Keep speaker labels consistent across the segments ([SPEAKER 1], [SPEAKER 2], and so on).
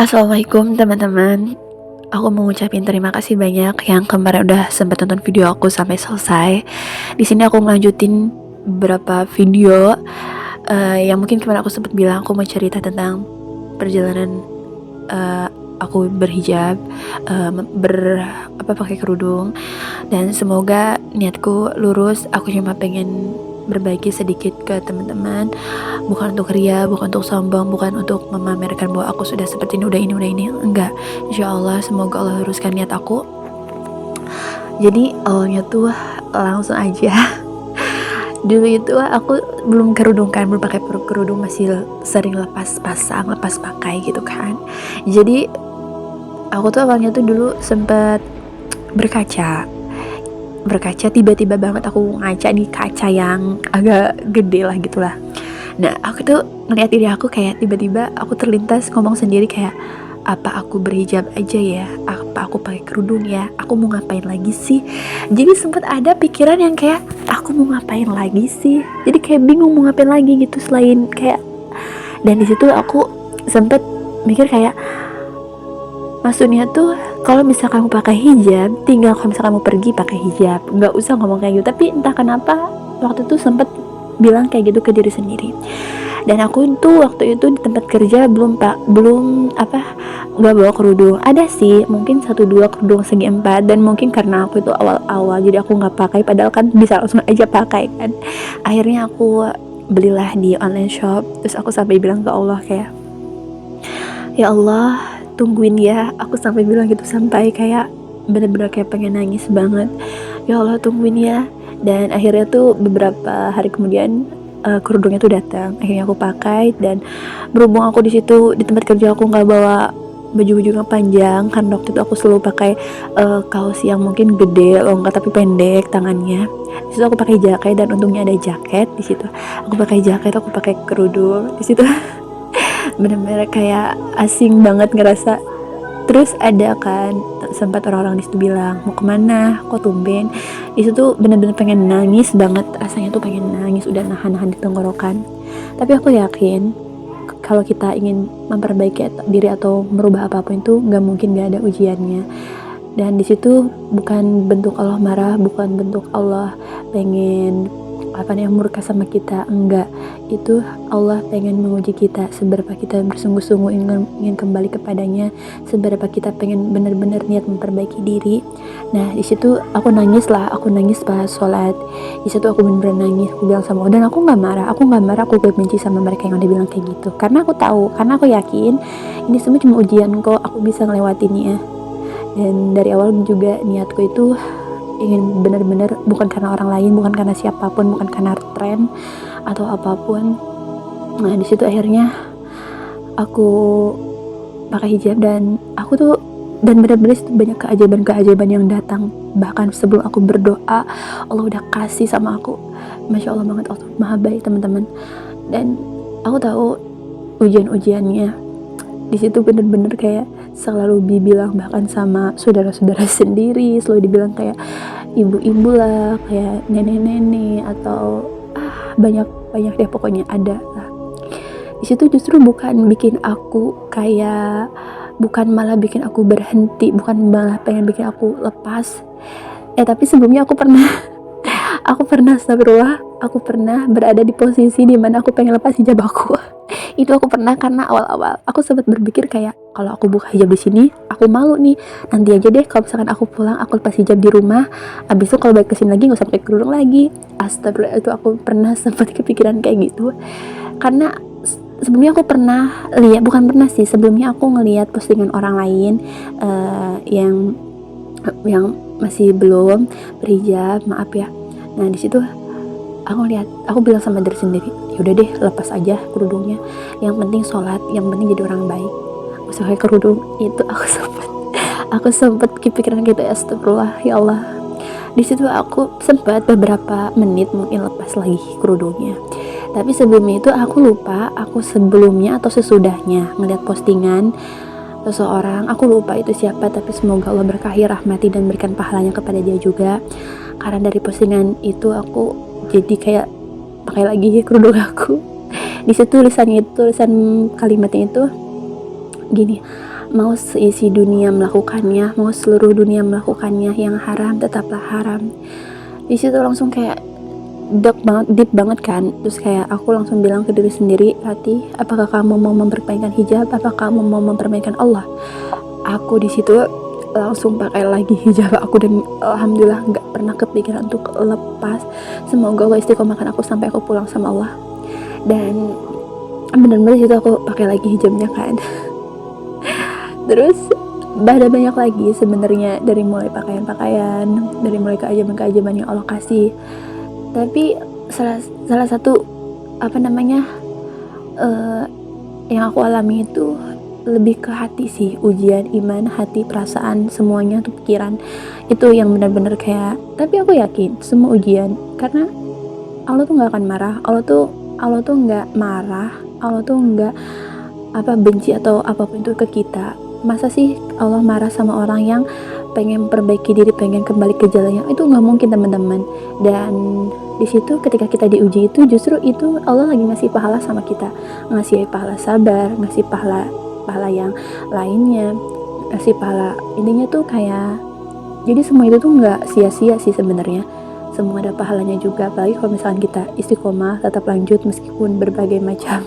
[SPEAKER 1] Assalamualaikum teman-teman. Aku mau ngucapin terima kasih banyak yang kemarin udah sempat nonton video aku sampai selesai. Di sini aku ngelanjutin beberapa video yang mungkin kemarin aku sempat bilang aku mau cerita tentang perjalanan eh, aku berhijab, pakai kerudung, dan semoga niatku lurus. Aku cuma pengen berbagi sedikit ke teman-teman, bukan untuk ria, bukan untuk sombong, bukan untuk memamerkan bahwa aku sudah seperti ini, udah ini, enggak. Insya Allah semoga Allah luruskan niat aku. Jadi awalnya tuh langsung aja dulu itu aku belum kerudung kan, belum pakai kerudung, masih sering lepas pakai gitu kan. Jadi aku tuh awalnya tuh dulu sempet berkaca tiba-tiba banget aku ngaca di kaca yang agak gede lah gitulah. Nah aku tuh ngeliat diri aku kayak tiba-tiba aku terlintas ngomong sendiri kayak, apa aku berhijab aja ya, apa aku pakai kerudung ya, aku mau ngapain lagi sih. Jadi sempet ada pikiran yang kayak aku mau ngapain lagi sih, jadi kayak bingung mau ngapain lagi gitu selain kayak. Dan disitu aku sempet mikir kayak, maksudnya tuh kalau misalkan kamu pakai hijab, tinggal kalau misalkan kamu pergi pakai hijab, nggak usah ngomong kayak gitu. Tapi entah kenapa waktu itu sempet bilang kayak gitu ke diri sendiri. Dan aku tuh waktu itu di tempat kerja belum nggak bawa kerudung. Ada sih mungkin 1-2 kerudung segi 4, dan mungkin karena aku itu awal-awal jadi aku nggak pakai, padahal kan bisa langsung aja pakai kan. Akhirnya aku belilah di online shop, terus aku sampai bilang ke Allah kayak, ya Allah tungguin ya. Aku sampai bilang gitu, sampai kayak bener-bener kayak pengen nangis banget. Ya Allah tungguin ya. Dan akhirnya tuh beberapa hari kemudian kerudungnya tuh datang. Akhirnya aku pakai, dan berhubung aku di situ di tempat kerja aku nggak bawa baju-baju yang panjang kan, waktu itu aku selalu pakai kaos yang mungkin gede, longgar tapi pendek tangannya. Di situ aku pakai jaket, dan untungnya ada jaket di situ. Aku pakai jaket, aku pakai kerudung di situ. Bener-bener kayak asing banget ngerasa. Terus ada kan sempat orang-orang di situ bilang, mau kemana, kok tumben. Di situ bener-bener pengen nangis banget, rasanya tuh pengen nangis, udah nahan-nahan di tenggorokan. Tapi aku yakin kalau kita ingin memperbaiki diri atau merubah apapun itu nggak mungkin nggak ada ujiannya. Dan di situ bukan bentuk Allah marah, bukan bentuk Allah pengen yang murka sama kita, enggak. Itu Allah pengen menguji kita, seberapa kita bersungguh-sungguh ingin kembali kepadanya, seberapa kita pengen benar-benar niat memperbaiki diri. Nah di situ aku nangis pas sholat. Di situ aku benar-benar nangis, aku bilang sama Allah, dan aku nggak marah, aku gak benci sama mereka yang udah bilang kayak gitu, karena aku tahu, karena aku yakin ini semua cuma ujian kok, aku bisa ngelewatinnya. Dan dari awal juga niatku itu ingin benar-benar, bukan karena orang lain, bukan karena siapapun, bukan karena tren atau apapun. Nah di situ akhirnya aku pakai hijab, dan aku tuh benar-benar banyak keajaiban yang datang. Bahkan sebelum aku berdoa, Allah udah kasih sama aku. Masya Allah banget, Allah maha baik teman-teman. Dan aku tahu ujian-ujiannya di situ bener-bener kayak selalu dibilang, bahkan sama saudara-saudara sendiri selalu dibilang kayak ibu-ibu lah, kayak nenek-nenek, atau banyak deh pokoknya ada lah. Di situ justru bukan bikin aku kayak, bukan malah bikin aku berhenti, bukan malah pengen bikin aku lepas. Tapi sebelumnya aku pernah astagfirullah, aku pernah berada di posisi dimana aku pengen lepas hijab aku. Itu aku pernah, karena awal-awal aku sempat berpikir kayak, kalau aku buka hijab di sini aku malu nih, nanti aja deh kalau misalkan aku pulang aku lepas hijab di rumah, abis itu kalau balik kesini lagi nggak usah pakai kerudung lagi. Astagfirullah, itu aku pernah sempat kepikiran kayak gitu. Karena sebelumnya aku pernah lihat, bukan pernah sih, sebelumnya aku ngelihat postingan orang lain yang masih belum berhijab, maaf ya. Nah di situ aku bilang sama diri sendiri, yaudah deh lepas aja kerudungnya, yang penting sholat, yang penting jadi orang baik, usah pakai kerudung. Itu aku sempat kepikiran gitu, astagfirullah ya Allah. Di situ aku sempat beberapa menit mungkin lepas lagi kerudungnya. Tapi sebelumnya itu aku lupa, aku sebelumnya atau sesudahnya ngeliat postingan seseorang, aku lupa itu siapa, tapi semoga Allah berkahi, rahmati, dan berikan pahalanya kepada dia juga. Karena dari postingan itu aku jadi kayak pakai lagi kerudung aku. Di situ tulisan kalimatnya itu, gini, mau seisi dunia melakukannya, mau seluruh dunia melakukannya, yang haram tetaplah haram. Di situ langsung kayak deep banget kan. Terus kayak aku langsung bilang ke diri sendiri, Rati, apakah kamu mau mempermainkan hijab? Apakah kamu mau mempermainkan Allah? Aku di situ langsung pakai lagi hijab aku, dan alhamdulillah nggak pernah kepikiran untuk lepas. Semoga Allah istiqomahkan aku sampai aku pulang sama Allah. Dan benar-benar situ aku pakai lagi hijabnya kan. Terus ada banyak lagi sebenarnya, dari mulai pakaian-pakaian, dari mulai keajaiban-keajaiban yang Allah kasih. Tapi salah satu yang aku alami itu lebih ke hati sih, ujian iman, hati, perasaan, semuanya tuh, pikiran itu yang benar-benar kayak. Tapi aku yakin semua ujian, karena Allah tuh nggak akan marah. Allah tuh nggak marah, Allah tuh nggak benci atau apapun itu ke kita. Masa sih Allah marah sama orang yang pengen perbaiki diri, pengen kembali ke jalannya? Itu nggak mungkin teman-teman. Dan di situ ketika kita diuji itu, justru itu Allah lagi ngasih pahala sama kita, ngasih pahala sabar, ngasih pahala yang lainnya, ngasih pahala, intinya tuh kayak, jadi semua itu tuh nggak sia-sia sih sebenarnya, semua ada pahalanya juga. Apalagi kalau misalkan kita istiqomah, tetap lanjut meskipun berbagai macam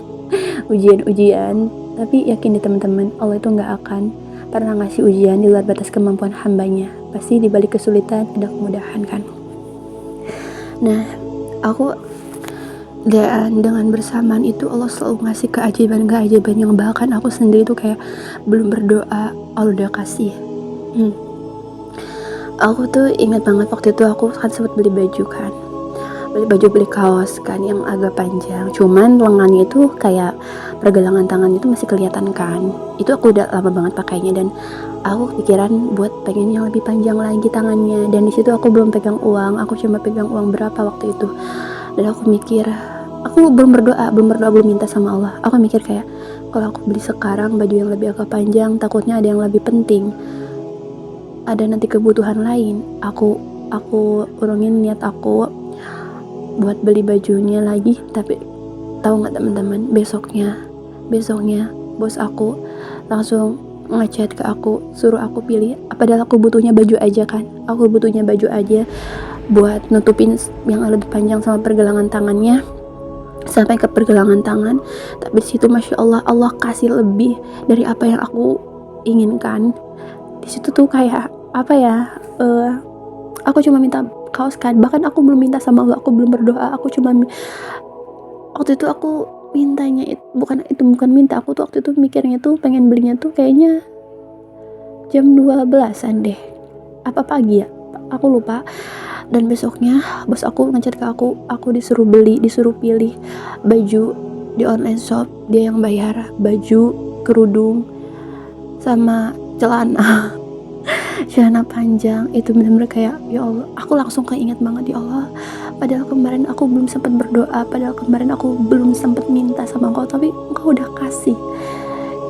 [SPEAKER 1] ujian. Tapi yakin deh teman-teman, Allah itu nggak akan pernah ngasih ujian di luar batas kemampuan hambanya. Pasti di balik kesulitan ada kemudahan kan. Nah, dan dengan bersamaan itu Allah selalu ngasih keajaiban yang bahkan aku sendiri tuh kayak belum berdoa Allah udah kasih. Aku tuh ingat banget waktu itu aku kan sempat beli kaos kan yang agak panjang, cuman lengannya itu kayak pergelangan tangan itu masih kelihatan kan. Itu aku udah lama banget pakainya, dan aku pikiran buat pengen yang lebih panjang lagi tangannya. Dan di situ aku belum pegang uang, aku cuma pegang uang berapa waktu itu. Dan aku mikir, aku belum berdoa, belum minta sama Allah. Aku mikir kayak, kalau aku beli sekarang baju yang lebih agak panjang, takutnya ada yang lebih penting, ada nanti kebutuhan lain. Aku urungin niat aku buat beli bajunya lagi. Tapi tahu nggak teman-teman, besoknya bos aku langsung ngechat ke aku, suruh aku pilih. Padahal aku butuhnya baju aja kan, aku butuhnya baju aja buat nutupin yang lebih panjang sama pergelangan tangannya, sampai ke pergelangan tangan. Tapi disitu masya Allah, Allah kasih lebih dari apa yang aku inginkan. Disitu tuh kayak aku cuma minta kaos kan, bahkan aku belum minta sama Allah, aku belum berdoa, aku cuma waktu itu aku mintanya bukan minta, aku tuh waktu itu mikirnya tuh pengen belinya tuh kayaknya jam 12-an deh, apa pagi ya, aku lupa. Dan besoknya bos aku ngechat ke aku disuruh pilih baju di online shop, dia yang bayar baju, kerudung, sama celana panjang. Itu benar-benar kayak, ya Allah, aku langsung keinget banget, ya Allah, padahal kemarin aku belum sempat berdoa, padahal kemarin aku belum sempat minta sama Engkau, tapi Engkau udah kasih.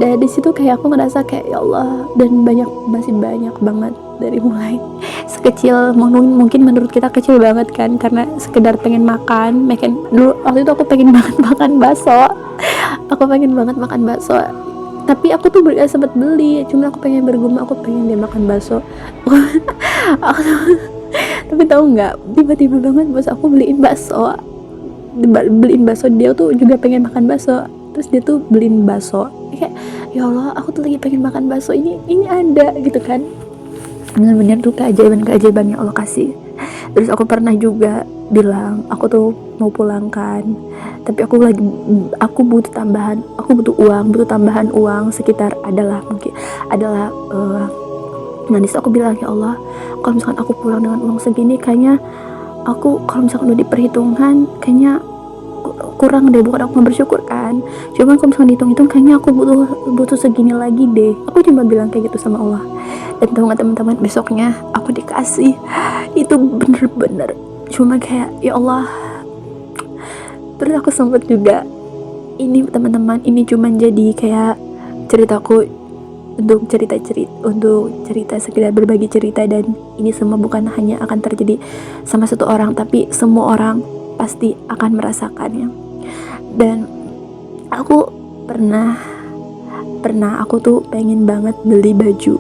[SPEAKER 1] Dan di situ kayak aku ngerasa kayak, ya Allah, dan masih banyak banget, dari mulai sekecil, mungkin menurut kita kecil banget kan, karena sekedar pengen makan. Dulu waktu itu aku pengen banget makan bakso, tapi aku tuh gak sempet beli, cuma aku pengen bergumul, aku pengen dia makan bakso. Tapi tahu nggak, tiba-tiba banget bos aku beliin bakso, dia tuh juga pengen makan bakso, terus dia tuh beliin bakso. Kayak, ya Allah, aku tuh lagi pengen makan bakso, ini ada gitu kan. Bener-bener tuh keajaiban yang Allah kasih. Terus aku pernah juga bilang aku tuh mau pulang kan, tapi aku butuh tambahan uang sekitar adalah nanti aku bilang, ya Allah, kalau misalkan aku pulang dengan uang segini, kayaknya aku, kalau misalkan udah diperhitungkan, kayaknya kurang deh. Bukan aku nggak bersyukur kan, cuman kalau misalkan dihitung-hitung, kayaknya aku butuh segini lagi deh. Aku cuma bilang kayak gitu sama Allah. Dan tahu nggak teman-teman, besoknya aku dikasih. Itu bener-bener cuma kayak, ya Allah. Terus aku sempet juga, ini teman-teman, ini cuma jadi kayak ceritaku untuk cerita, sekedar berbagi cerita. Dan ini semua bukan hanya akan terjadi sama satu orang, tapi semua orang pasti akan merasakannya. Dan aku pernah pernah aku tuh pengen banget beli baju.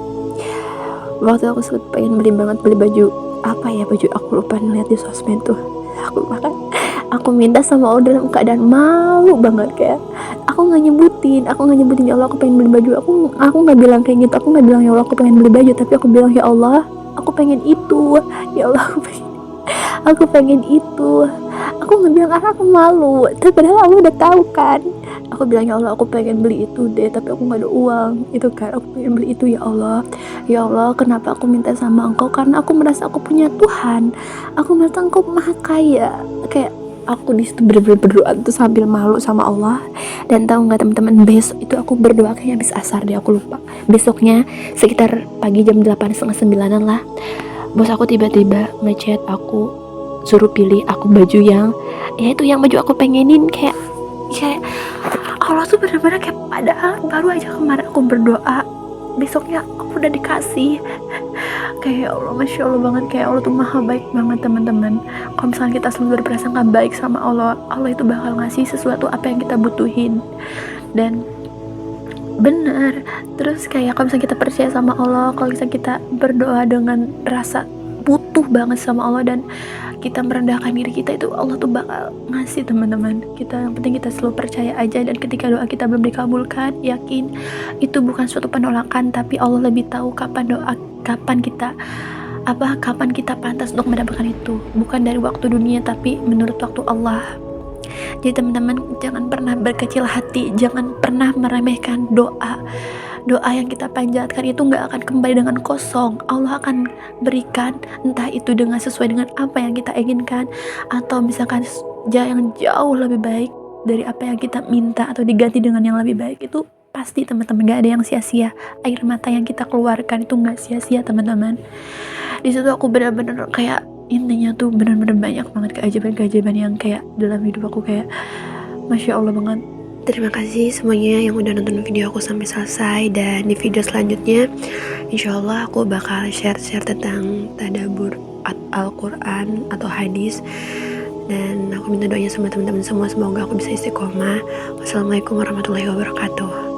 [SPEAKER 1] Waktu aku pengen beli baju apa ya, baju aku lupa ngeliat di sosmed tuh. Aku minta sama Allah dalam keadaan malu banget, kayak aku nggak nyebutin ya Allah aku pengen beli baju. Aku nggak bilang kayak gitu, aku nggak bilang ya Allah aku pengen beli baju, tapi aku bilang ya Allah aku pengen itu, ya Allah aku pengen itu. Aku nggak bilang karena aku malu, tapi padahal Allah udah tahu kan. Aku bilang ya Allah aku pengen beli itu deh, tapi aku nggak ada uang itu kan. Aku pengen beli itu ya Allah kenapa aku minta sama engkau, karena aku merasa aku punya Tuhan, aku merasa engkau maha kaya. Kayak aku di situ bener-bener berdoa tuh sambil malu sama Allah. Dan tahu nggak teman-teman, besok itu aku berdoa kayaknya habis asar deh, aku lupa. Besoknya sekitar pagi jam 8 setengah 9 lah, bos aku tiba-tiba ngechat aku, suruh pilih aku baju yang ya itu yang baju aku pengenin. Kayak Allah tuh bener-bener kayak, padahal baru aja kemarin aku berdoa, besoknya aku udah dikasih. Kayak ya Allah, Masya Allah banget, kayak Allah tuh maha baik banget teman-teman. Kalau misalnya kita selalu berprasangka baik sama Allah, Allah itu bakal ngasih sesuatu apa yang kita butuhin. Dan bener, terus kayak kalau misalnya kita percaya sama Allah, kalau misalnya kita berdoa dengan rasa butuh banget sama Allah dan kita merendahkan diri kita, itu Allah tuh bakal ngasih teman-teman. Yang penting kita selalu percaya aja, dan ketika doa kita belum dikabulkan, yakin itu bukan suatu penolakan, tapi Allah lebih tahu kapan kita pantas untuk mendapatkan itu, bukan dari waktu dunia tapi menurut waktu Allah. Jadi teman-teman, jangan pernah berkecil hati, jangan pernah meremehkan doa yang kita panjatkan. Itu nggak akan kembali dengan kosong. Allah akan berikan, entah itu sesuai dengan apa yang kita inginkan, atau misalkan yang jauh lebih baik dari apa yang kita minta, atau diganti dengan yang lebih baik. Itu pasti teman-teman, gak ada yang sia-sia. Air mata yang kita keluarkan itu gak sia-sia teman-teman. Di situ aku benar-benar kayak, intinya tuh benar-benar banyak banget keajaiban yang kayak dalam hidup aku, kayak Masya Allah banget. Terima kasih semuanya yang udah nonton video aku sampai selesai. Dan di video selanjutnya insya Allah aku bakal share tentang tadabbur Al-Quran atau hadis. Dan aku minta doanya sama teman-teman semua, semoga aku bisa istiqomah. Wassalamualaikum warahmatullahi wabarakatuh.